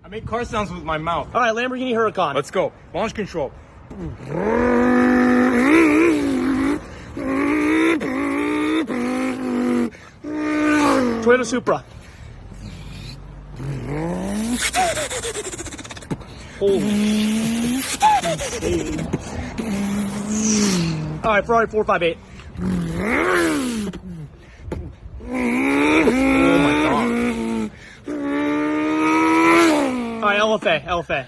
I make car sounds with my mouth. All right, Lamborghini Huracan. Let's go. Launch control. Toyota Supra. Holy. All right, Ferrari 458. Oh my god. All right, LFA.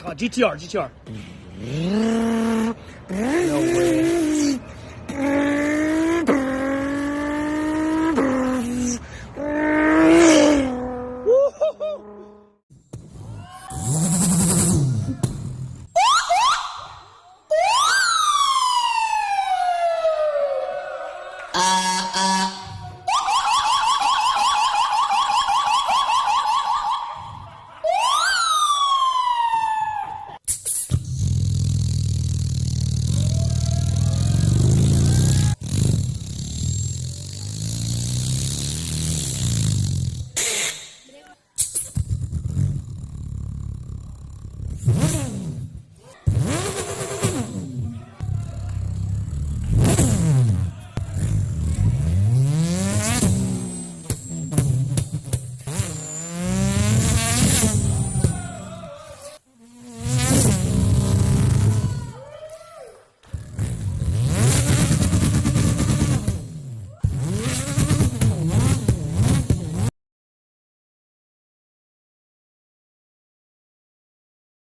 Oh, GTR. No way.